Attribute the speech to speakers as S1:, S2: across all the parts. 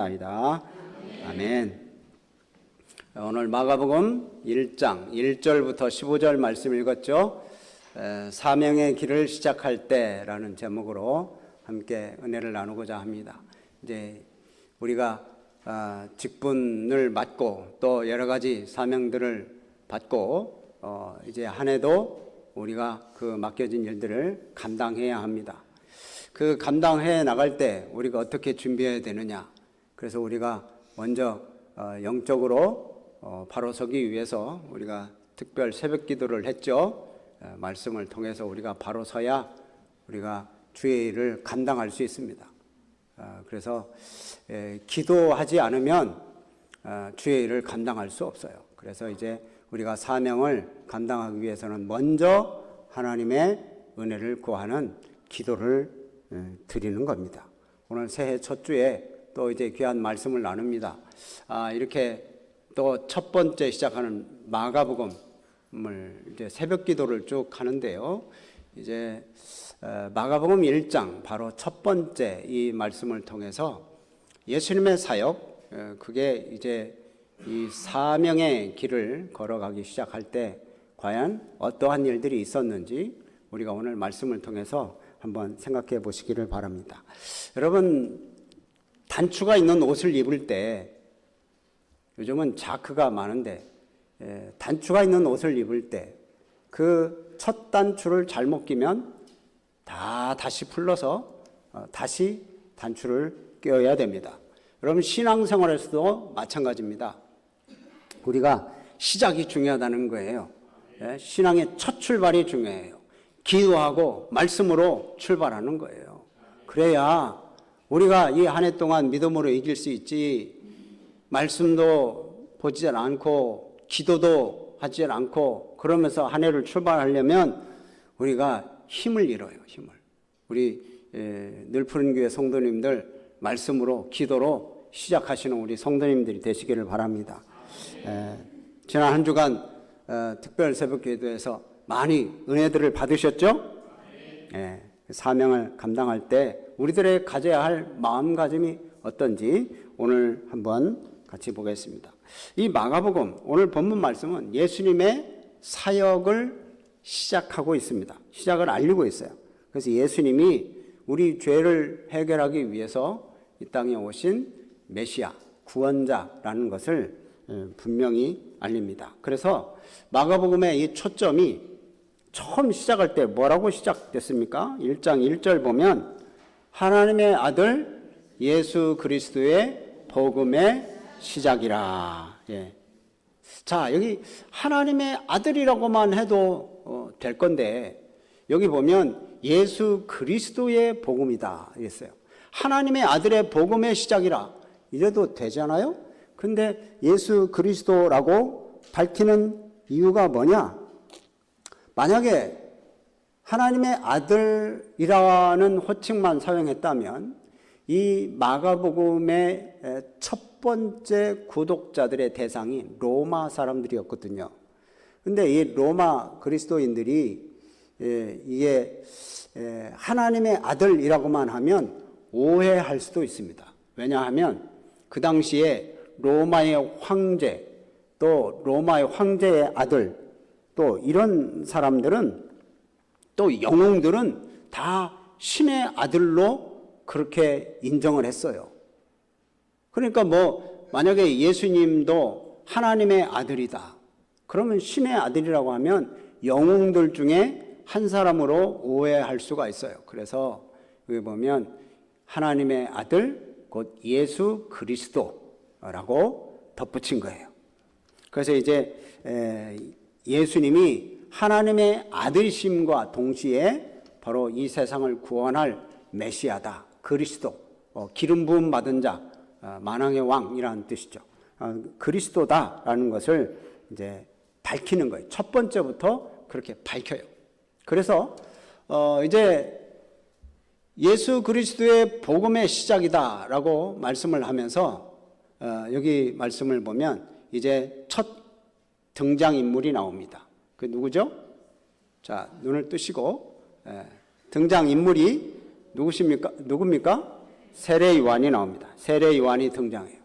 S1: 아니다. 아멘. 오늘 마가복음 1장 1절부터 15절 말씀 읽었죠. 사명의 길을 시작할 때라는 제목으로 함께 은혜를 나누고자 합니다. 이제 우리가 직분을 맡고 또 여러 가지 사명들을 받고 이제 한 해도 우리가 그 맡겨진 일들을 감당해야 합니다. 그 감당해 나갈 때 우리가 어떻게 준비해야 되느냐. 그래서 우리가 먼저 영적으로 바로 서기 위해서 우리가 특별 새벽 기도를 했죠. 말씀을 통해서 우리가 바로 서야 우리가 주의 일을 감당할 수 있습니다. 그래서 기도하지 않으면 주의 일을 감당할 수 없어요. 그래서 이제 우리가 사명을 감당하기 위해서는 먼저 하나님의 은혜를 구하는 기도를 드리는 겁니다. 오늘 새해 첫 주에 또 이제 귀한 말씀을 나눕니다. 이렇게 또 첫 번째 시작하는 마가복음을 이제 새벽 기도를 쭉 하는데요. 이제 마가복음 1장 바로 첫 번째 이 말씀을 통해서 예수님의 사역, 그게 이제 이 사명의 길을 걸어가기 시작할 때 과연 어떠한 일들이 있었는지 우리가 오늘 말씀을 통해서 한번 생각해 보시기를 바랍니다. 여러분, 단추가 있는 옷을 입을 때, 요즘은 자크가 많은데 단추가 있는 옷을 입을 때 그 첫 단추를 잘못 끼면 다시 풀러서 다시 단추를 껴야 됩니다. 여러분, 신앙생활에서도 마찬가지입니다. 우리가 시작이 중요하다는 거예요. 신앙의 첫 출발이 중요해요. 기도하고 말씀으로 출발하는 거예요. 그래야 우리가 이 한 해 동안 믿음으로 이길 수 있지. 말씀도 보지 않고 기도도 하지 않고 그러면서 한 해를 출발하려면 우리가 힘을 잃어요. 힘을. 우리 늘푸른 교회 성도님들 말씀으로 기도로 시작하시는 우리 성도님들이 되시기를 바랍니다. 지난 한 주간 특별 새벽 기도에서 많이 은혜들을 받으셨죠? 사명을 감당할 때 우리들의 가져야 할 마음가짐이 어떤지 오늘 한번 같이 보겠습니다. 이 마가복음 오늘 본문 말씀은 예수님의 사역을 시작하고 있습니다. 시작을 알리고 있어요. 그래서 예수님이 우리 죄를 해결하기 위해서 이 땅에 오신 메시아, 구원자라는 것을 분명히 알립니다. 그래서 마가복음의 이 초점이 처음 시작할 때 뭐라고 시작됐습니까? 1장 1절 보면 하나님의 아들 예수 그리스도의 복음의 시작이라. 자, 여기 하나님의 아들이라고만 해도 될 건데 여기 보면 예수 그리스도의 복음이다 이랬어요. 하나님의 아들의 복음의 시작이라 이래도 되잖아요. 근데 예수 그리스도라고 밝히는 이유가 뭐냐? 만약에 하나님의 아들이라는 호칭만 사용했다면 이 마가복음의 첫 번째 구독자들의 대상이 로마 사람들이었거든요. 근데 이 로마 그리스도인들이 이게 하나님의 아들이라고만 하면 오해할 수도 있습니다. 왜냐하면 그 당시에 로마의 황제, 또 로마의 황제의 아들, 또 이런 사람들은 또 영웅들은 다 신의 아들로 그렇게 인정을 했어요. 그러니까 만약에 예수님도 하나님의 아들이다. 그러면 신의 아들이라고 하면 영웅들 중에 한 사람으로 오해할 수가 있어요. 그래서 여기 보면 하나님의 아들 곧 예수 그리스도라고 덧붙인 거예요. 그래서 이제 예수님이 하나님의 아들이심과 동시에 바로 이 세상을 구원할 메시아다. 그리스도, 기름 부음 받은 자, 만왕의 왕이라는 뜻이죠. 그리스도다라는 것을 이제 밝히는 거예요. 첫 번째부터 그렇게 밝혀요. 그래서 이제 예수 그리스도의 복음의 시작이다라고 말씀을 하면서 여기 말씀을 보면 이제 첫 등장인물이 나옵니다. 그 누구죠? 자, 눈을 뜨시고 등장인물이 누굽니까? 세례 요한이 나옵니다. 세례 요한이 등장해요.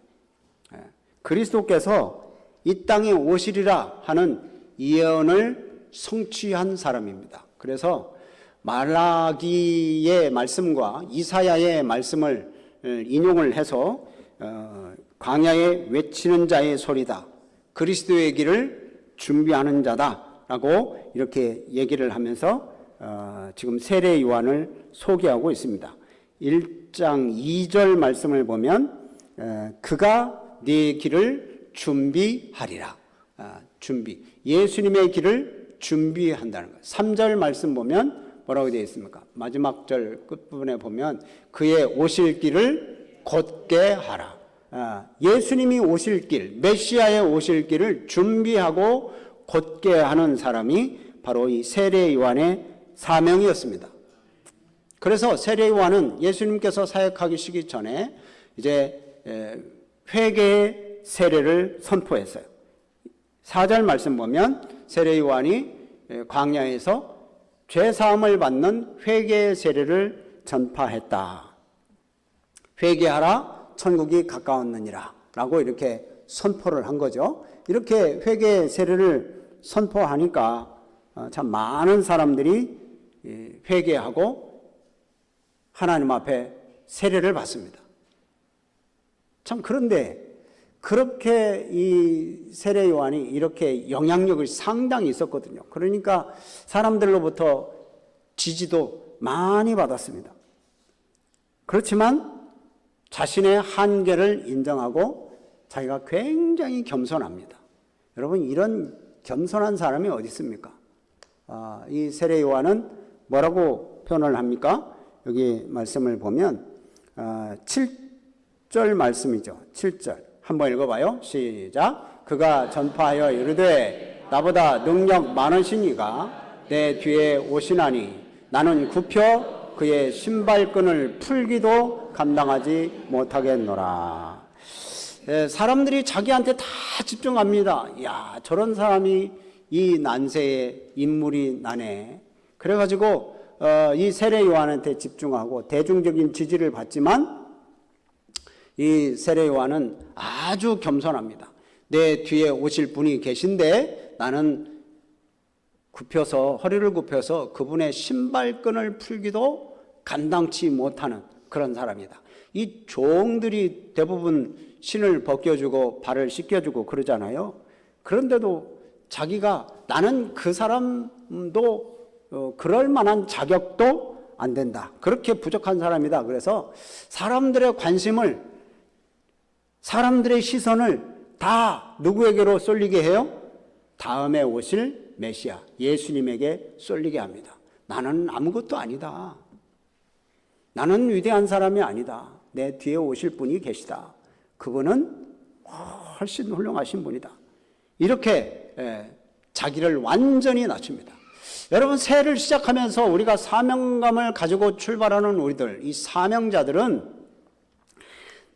S1: 그리스도께서 이 땅에 오시리라 하는 예언을 성취한 사람입니다. 그래서 말라기의 말씀과 이사야의 말씀을 인용을 해서 광야에 외치는 자의 소리다, 그리스도의 길을 준비하는 자다라고 이렇게 얘기를 하면서 지금 세례 요한을 소개하고 있습니다. 1장 2절 말씀을 보면 그가 네 길을 준비하리라. 준비. 예수님의 길을 준비한다는 거예요. 3절 말씀 보면 뭐라고 되어 있습니까? 마지막 절 끝부분에 보면 그의 오실 길을 곧게 하라. 예수님이 오실 길, 메시아의 오실 길을 준비하고 곧게 하는 사람이 바로 이 세례 요한의 사명이었습니다. 그래서 세례 요한은 예수님께서 사역하시기 전에 이제 회개의 세례를 선포했어요. 4절 말씀 보면 세례 요한이 광야에서 죄 사함을 받는 회개의 세례를 전파했다. 회개하라, 천국이 가까웠느니라 라고 이렇게 선포를 한 거죠. 이렇게 회개의 세례를 선포하니까 참 많은 사람들이 회개하고 하나님 앞에 세례를 받습니다. 참, 그런데 그렇게 이 세례 요한이 이렇게 영향력이 상당히 있었거든요. 그러니까 사람들로부터 지지도 많이 받았습니다. 그렇지만 자신의 한계를 인정하고 자기가 굉장히 겸손합니다. 여러분, 이런 겸손한 사람이 어디 있습니까? 이 세례 요한은 뭐라고 표현을 합니까? 여기 말씀을 보면 7절 말씀이죠. 7절 한번 읽어봐요. 시작. 그가 전파하여 이르되 나보다 능력 많으신 이가 내 뒤에 오시나니 나는 굽혀 그의 신발끈을 풀기도 감당하지 못하겠노라. 사람들이 자기한테 다 집중합니다. 야, 저런 사람이 이 난세에 인물이 나네. 그래가지고 이 세례 요한한테 집중하고 대중적인 지지를 받지만 이 세례 요한은 아주 겸손합니다. 내 뒤에 오실 분이 계신데 나는 허리를 굽혀서 그분의 신발끈을 풀기도 감당치 못하는 그런 사람이다. 이 종들이 대부분 신을 벗겨주고 발을 씻겨주고 그러잖아요. 그런데도 자기가 나는 그 사람도 그럴 만한 자격도 안 된다. 그렇게 부족한 사람이다. 그래서 사람들의 관심을, 사람들의 시선을 다 누구에게로 쏠리게 해요? 다음에 오실 메시아, 예수님에게 쏠리게 합니다. 나는 아무것도 아니다. 나는 위대한 사람이 아니다. 내 뒤에 오실 분이 계시다. 그분은 훨씬 훌륭하신 분이다. 이렇게 자기를 완전히 낮춥니다. 여러분, 새해를 시작하면서 우리가 사명감을 가지고 출발하는 우리들, 이 사명자들은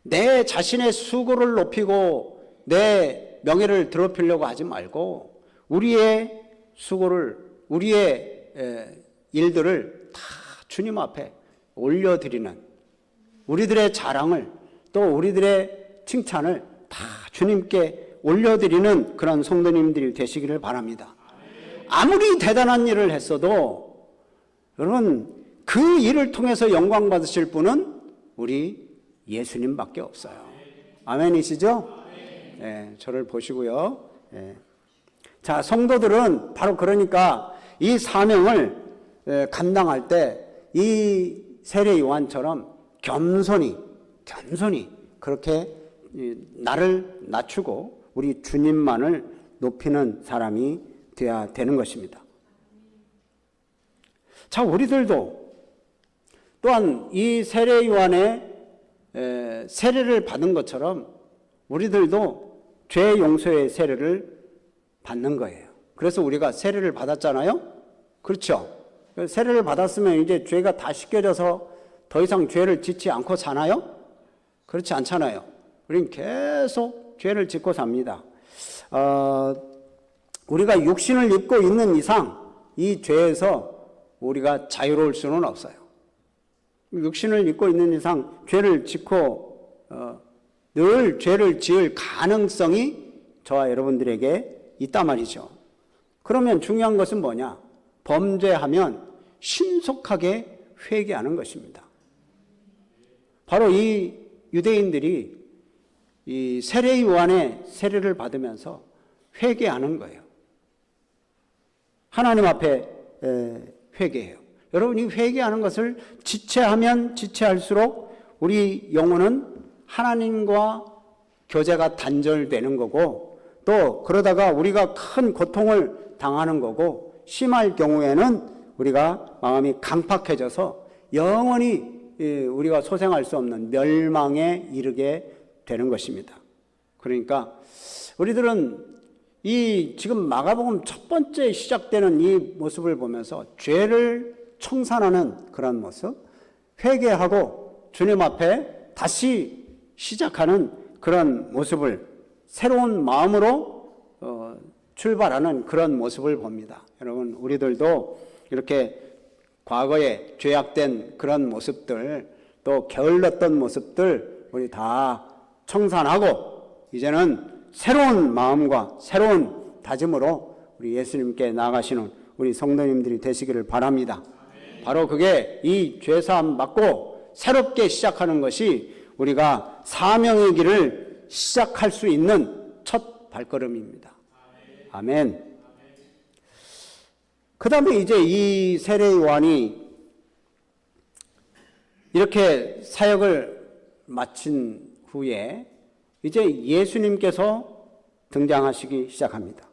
S1: 내 자신의 수고를 높이고 내 명예를 더럽히려고 하지 말고 우리의 수고를, 우리의 일들을 다 주님 앞에 올려드리는, 우리들의 자랑을 또 우리들의 칭찬을 다 주님께 올려드리는 그런 성도님들이 되시기를 바랍니다. 아무리 대단한 일을 했어도 여러분, 그 일을 통해서 영광 받으실 분은 우리 예수님밖에 없어요. 아멘이시죠? 네, 저를 보시고요. 네. 자, 성도들은 바로 그러니까 이 사명을 감당할 때 이 세례 요한처럼 겸손히 그렇게 나를 낮추고 우리 주님만을 높이는 사람이 되어야 되는 것입니다. 자, 우리들도 또한 이 세례 요한의 세례를 받은 것처럼 우리들도 죄 용서의 세례를 받는 거예요. 그래서 우리가 세례를 받았잖아요. 그렇죠? 세례를 받았으면 이제 죄가 다 씻겨져서 더 이상 죄를 짓지 않고 사나요? 그렇지 않잖아요. 우리는 계속 죄를 짓고 삽니다. 우리가 육신을 입고 있는 이상 이 죄에서 우리가 자유로울 수는 없어요. 육신을 입고 있는 이상 죄를 짓고 늘 죄를 지을 가능성이 저와 여러분들에게 있단 말이죠. 그러면 중요한 것은 뭐냐? 범죄하면 신속하게 회개하는 것입니다. 바로 이 유대인들이 이 세례 요한의 세례를 받으면서 회개하는 거예요. 하나님 앞에 회개해요. 여러분이 회개하는 것을 지체하면 지체할수록 우리 영혼은 하나님과 교제가 단절되는 거고, 또 그러다가 우리가 큰 고통을 당하는 거고, 심할 경우에는 우리가 마음이 강팍해져서 영원히 우리가 소생할 수 없는 멸망에 이르게 되는 것입니다. 그러니까 우리들은 이 지금 마가복음 첫 번째 시작되는 이 모습을 보면서 죄를 청산하는 그런 모습, 회개하고 주님 앞에 다시 시작하는 그런 모습을, 새로운 마음으로 출발하는 그런 모습을 봅니다. 여러분, 우리들도 이렇게 과거에 죄악된 그런 모습들, 또 게을렀던 모습들 우리 다 청산하고 이제는 새로운 마음과 새로운 다짐으로 우리 예수님께 나아가시는 우리 성도님들이 되시기를 바랍니다. 바로 그게 이 죄사함 받고 새롭게 시작하는 것이 우리가 사명의 길을 시작할 수 있는 첫 발걸음입니다. 아멘. 그 다음에 이제 이 세례 요한이 이렇게 사역을 마친 후에 이제 예수님께서 등장하시기 시작합니다.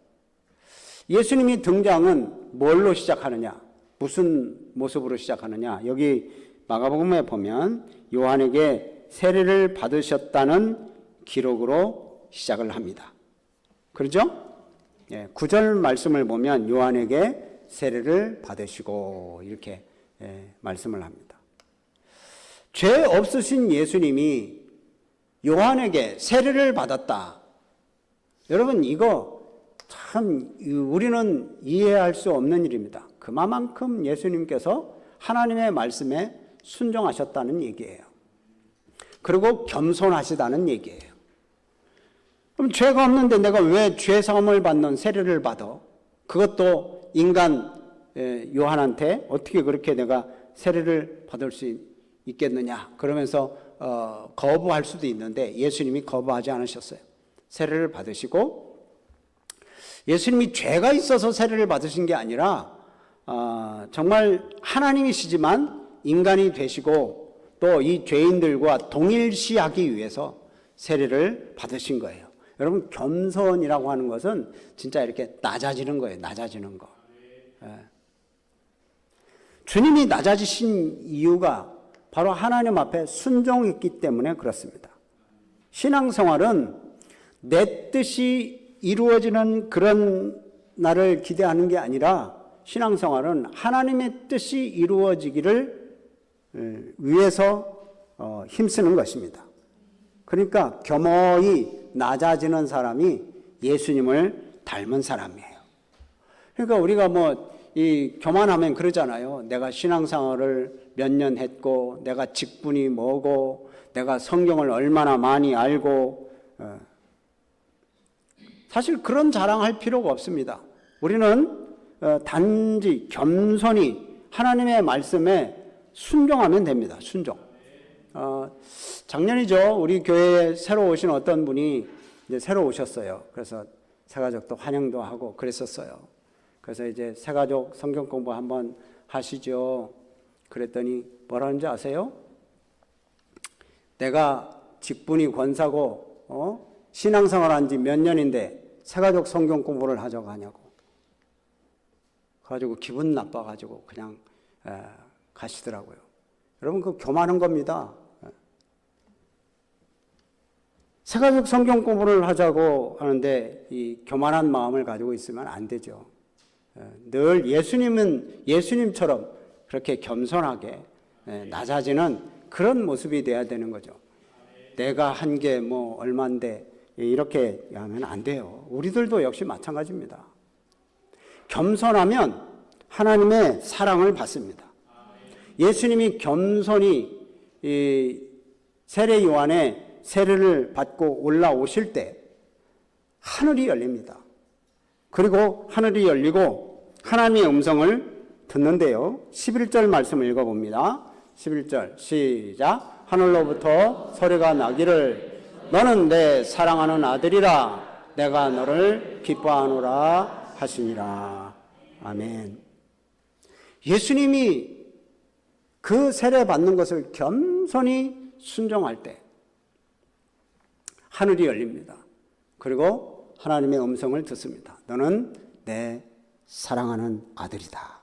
S1: 예수님이 등장은 뭘로 시작하느냐? 무슨 모습으로 시작하느냐? 여기 마가복음에 보면 요한에게 세례를 받으셨다는 기록으로 시작을 합니다. 그렇죠? 9절 말씀을 보면 요한에게 세례를 받으시고 이렇게 말씀을 합니다. 죄 없으신 예수님이 요한에게 세례를 받았다. 여러분, 이거 참 우리는 이해할 수 없는 일입니다. 그만큼 예수님께서 하나님의 말씀에 순종하셨다는 얘기예요. 그리고 겸손하시다는 얘기예요. 그럼 죄가 없는데 내가 왜 죄사함을 받는 세례를 받아? 그것도 인간 요한한테 어떻게 그렇게 내가 세례를 받을 수 있겠느냐? 그러면서 거부할 수도 있는데 예수님이 거부하지 않으셨어요. 세례를 받으시고, 예수님이 죄가 있어서 세례를 받으신 게 아니라 정말 하나님이시지만 인간이 되시고 또 이 죄인들과 동일시하기 위해서 세례를 받으신 거예요. 여러분, 겸손이라고 하는 것은 진짜 이렇게 낮아지는 거예요. 낮아지는 거. 주님이 낮아지신 이유가 바로 하나님 앞에 순종했기 때문에 그렇습니다. 신앙생활은 내 뜻이 이루어지는 그런 날을 기대하는 게 아니라 신앙생활은 하나님의 뜻이 이루어지기를 위해서 힘쓰는 것입니다. 그러니까 겸허히 낮아지는 사람이 예수님을 닮은 사람이에요. 그러니까 우리가 이 교만하면 그러잖아요. 내가 신앙생활을 몇 년 했고, 내가 직분이 뭐고, 내가 성경을 얼마나 많이 알고, 사실 그런 자랑할 필요가 없습니다. 우리는 단지 겸손히 하나님의 말씀에 순종하면 됩니다. 순종. 작년이죠. 우리 교회에 새로 오신 어떤 분이 이제 새로 오셨어요. 그래서 새가족도 환영도 하고 그랬었어요. 그래서 이제 새가족 성경 공부 한번 하시죠. 그랬더니 뭐라는지 아세요? 내가 직분이 권사고 신앙생활 한 지 몇 년인데 새가족 성경 공부를 하자고 하냐고. 그래가지고 기분 나빠가지고 그냥 가시더라고요. 여러분, 그거 교만한 겁니다. 새가족 성경 공부를 하자고 하는데 이 교만한 마음을 가지고 있으면 안 되죠. 늘 예수님처럼 그렇게 겸손하게 낮아지는 그런 모습이 돼야 되는 거죠. 내가 한 게 얼만데 이렇게 하면 안 돼요. 우리들도 역시 마찬가지입니다. 겸손하면 하나님의 사랑을 받습니다. 예수님이 겸손히 이 세례 요한의 세례를 받고 올라오실 때 하늘이 열립니다. 그리고 하늘이 열리고 하나님의 음성을 듣는데요. 11절 말씀을 읽어봅니다. 11절 시작. 하늘로부터 소리가 나기를 너는 내 사랑하는 아들이라 내가 너를 기뻐하노라 하시니라. 아멘. 예수님이 그 세례 받는 것을 겸손히 순종할 때 하늘이 열립니다. 그리고 하나님의 음성을 듣습니다. 너는 내 사랑하는 아들이다.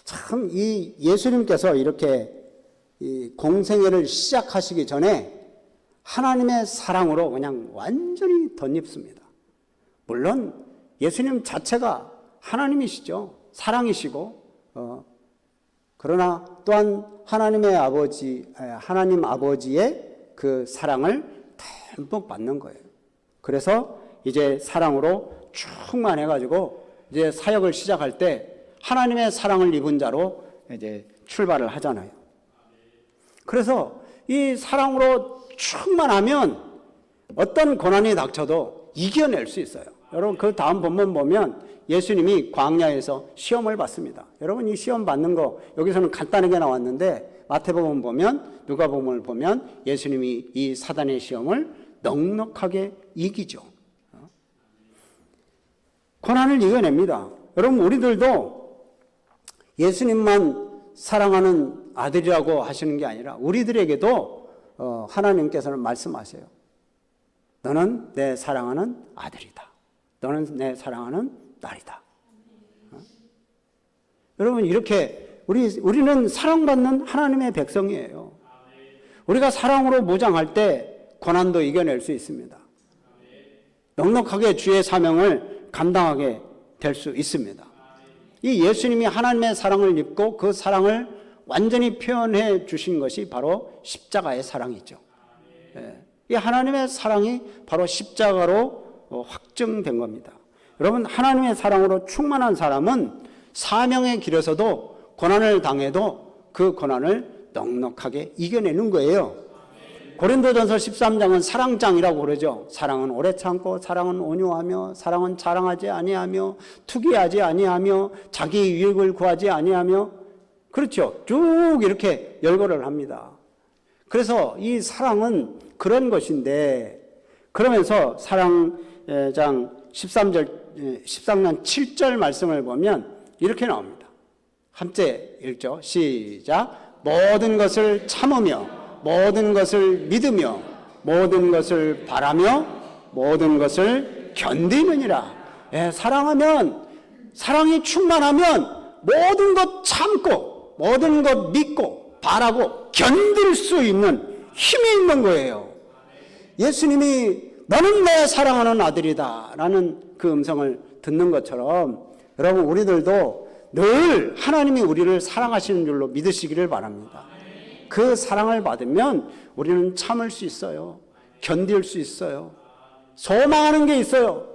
S1: 참 이 예수님께서 이렇게 이 공생애를 시작하시기 전에 하나님의 사랑으로 그냥 완전히 덧입습니다. 물론 예수님 자체가 하나님이시죠. 사랑이시고 그러나 또한 하나님 아버지의 그 사랑을 듬뿍 받는 거예요. 그래서 이제 사랑으로 충만해가지고 이제 사역을 시작할 때 하나님의 사랑을 입은 자로 이제 출발을 하잖아요. 그래서 이 사랑으로 충만하면 어떤 고난이 닥쳐도 이겨낼 수 있어요. 여러분 그 다음 본문 보면 예수님이 광야에서 시험을 받습니다. 여러분 이 시험 받는 거 여기서는 간단하게 나왔는데 마태복음 보면 누가복음을 보면 예수님이 이 사단의 시험을 넉넉하게 이기죠. 고난을 이겨냅니다. 여러분 우리들도 예수님만 사랑하는 아들이라고 하시는 게 아니라 우리들에게도 하나님께서는 말씀하세요. 너는 내 사랑하는 아들이다. 너는 내 사랑하는 딸이다. 여러분 이렇게 우리는 사랑받는 하나님의 백성이에요. 우리가 사랑으로 무장할 때 고난도 이겨낼 수 있습니다. 넉넉하게 주의 사명을 감당하게 될 수 있습니다. 이 예수님이 하나님의 사랑을 입고 그 사랑을 완전히 표현해 주신 것이 바로 십자가의 사랑이죠. 이 하나님의 사랑이 바로 십자가로 확증된 겁니다. 여러분 하나님의 사랑으로 충만한 사람은 사명의 길에서도 고난을 당해도 그 고난을 넉넉하게 이겨내는 거예요. 고린도전서 13장은 사랑장이라고 그러죠. 사랑은 오래 참고 사랑은 온유하며 사랑은 자랑하지 아니하며 투기하지 아니하며 자기 유익을 구하지 아니하며 그렇죠. 쭉 이렇게 열거를 합니다. 그래서 이 사랑은 그런 것인데 그러면서 사랑장 13장 7절 말씀을 보면 이렇게 나옵니다. 함께 읽죠. 시작. 모든 것을 참으며 모든 것을 믿으며 모든 것을 바라며 모든 것을 견디느니라. 사랑하면 사랑이 충만하면 모든 것 참고 모든 것 믿고 바라고 견딜 수 있는 힘이 있는 거예요. 예수님이 너는 내 사랑하는 아들이다 라는 그 음성을 듣는 것처럼 여러분 우리들도 늘 하나님이 우리를 사랑하시는 줄로 믿으시기를 바랍니다. 그 사랑을 받으면 우리는 참을 수 있어요. 견딜 수 있어요. 소망하는 게 있어요.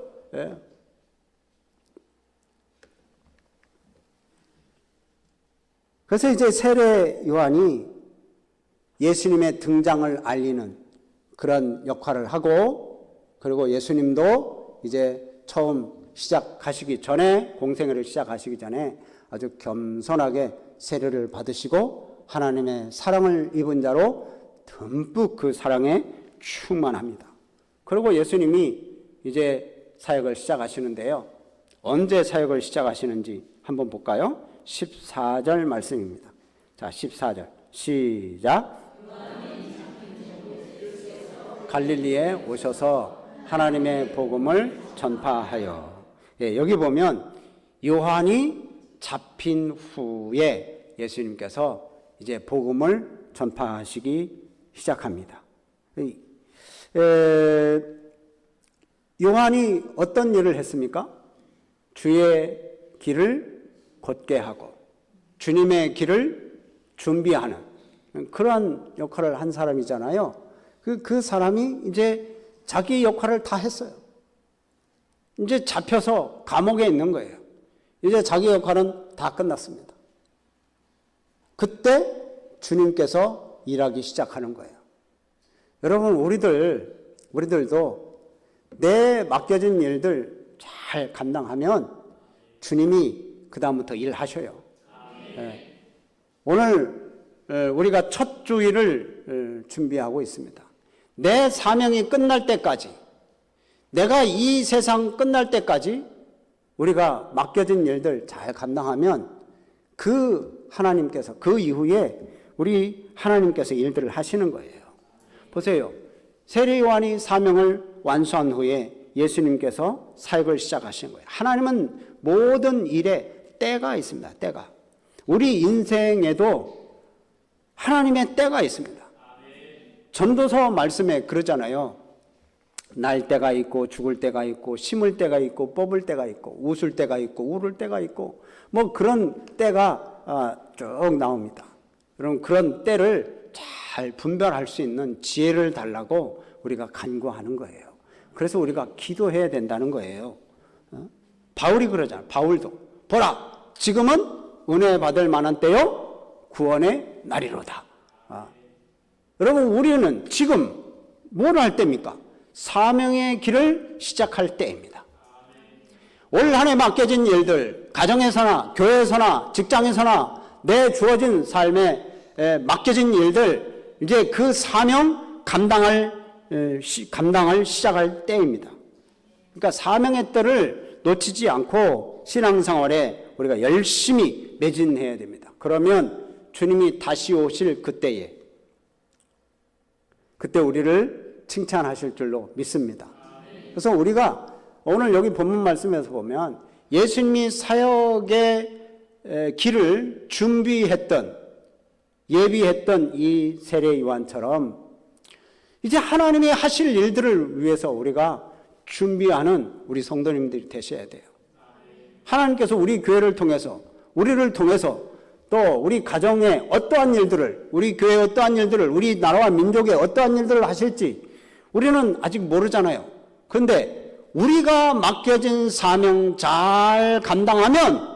S1: 그래서 이제 세례 요한이 예수님의 등장을 알리는 그런 역할을 하고 그리고 예수님도 이제 처음 시작하시기 전에 공생애를 시작하시기 전에 아주 겸손하게 세례를 받으시고 하나님의 사랑을 입은 자로 듬뿍 그 사랑에 충만합니다. 그리고 예수님이 이제 사역을 시작하시는데요. 언제 사역을 시작하시는지 한번 볼까요? 14절 말씀입니다. 자, 14절 시작. 갈릴리에 오셔서 하나님의 복음을 전파하여. 여기 보면 요한이 잡힌 후에 예수님께서 이제 복음을 전파하시기 시작합니다. 요한이 어떤 일을 했습니까? 주의 길을 곧게 하고 주님의 길을 준비하는 그러한 역할을 한 사람이잖아요. 그 사람이 이제 자기 역할을 다 했어요. 이제 잡혀서 감옥에 있는 거예요. 이제 자기 역할은 다 끝났습니다. 그때 주님께서 일하기 시작하는 거예요. 여러분, 우리들도 내 맡겨진 일들 잘 감당하면 주님이 그다음부터 일하셔요. 예. 오늘 우리가 첫 주일을 준비하고 있습니다. 내 사명이 끝날 때까지, 내가 이 세상 끝날 때까지 우리가 맡겨진 일들 잘 감당하면 그 하나님께서 그 이후에 우리 하나님께서 일들을 하시는 거예요. 보세요. 세례요한이 사명을 완수한 후에 예수님께서 사역을 시작하신 거예요. 하나님은 모든 일에 때가 있습니다. 때가. 우리 인생에도 하나님의 때가 있습니다. 전도서 말씀에 그러잖아요. 날 때가 있고 죽을 때가 있고 심을 때가 있고 뽑을 때가 있고 웃을 때가 있고 울을 때가 있고 뭐 그런 때가 쭉 나옵니다. 그럼 그런 때를 잘 분별할 수 있는 지혜를 달라고 우리가 간구하는 거예요. 그래서 우리가 기도해야 된다는 거예요. 바울이 그러잖아요. 바울도 보라, 지금은 은혜 받을 만한 때요 구원의 날이로다. 여러분, 우리는 지금 뭘 할 때입니까? 사명의 길을 시작할 때입니다. 올 한 해 맡겨진 일들, 가정에서나 교회에서나 직장에서나 내 주어진 삶에 맡겨진 일들, 이제 그 사명 감당을 시작할 때입니다. 그러니까 사명의 때를 놓치지 않고 신앙생활에 우리가 열심히 매진해야 됩니다. 그러면 주님이 다시 오실 그때 우리를 칭찬하실 줄로 믿습니다. 그래서 우리가 오늘 여기 본문 말씀에서 보면 예수님이 사역의 길을 예비했던 이 세례 요한처럼 이제 하나님이 하실 일들을 위해서 우리가 준비하는 우리 성도님들이 되셔야 돼요. 하나님께서 우리 교회를 통해서, 우리를 통해서 또 우리 가정에 어떠한 일들을, 우리 교회에 어떠한 일들을, 우리 나라와 민족에 어떠한 일들을 하실지 우리는 아직 모르잖아요. 그런데 우리가 맡겨진 사명 잘 감당하면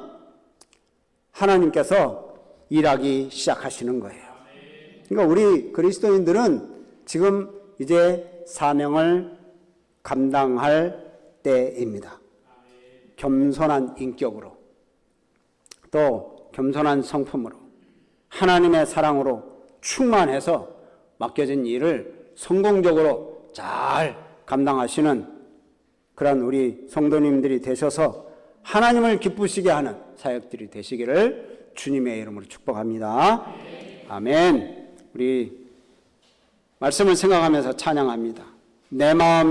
S1: 하나님께서 일하기 시작하시는 거예요. 그러니까 우리 그리스도인들은 지금 이제 사명을 감당할 때입니다. 겸손한 인격으로, 또 겸손한 성품으로, 하나님의 사랑으로 충만해서 맡겨진 일을 성공적으로 잘 감당하시는 그런 우리 성도님들이 되셔서 하나님을 기쁘시게 하는 사역들이 되시기를 주님의 이름으로 축복합니다. 아멘. 우리 말씀을 생각하면서 찬양합니다. 내 마음에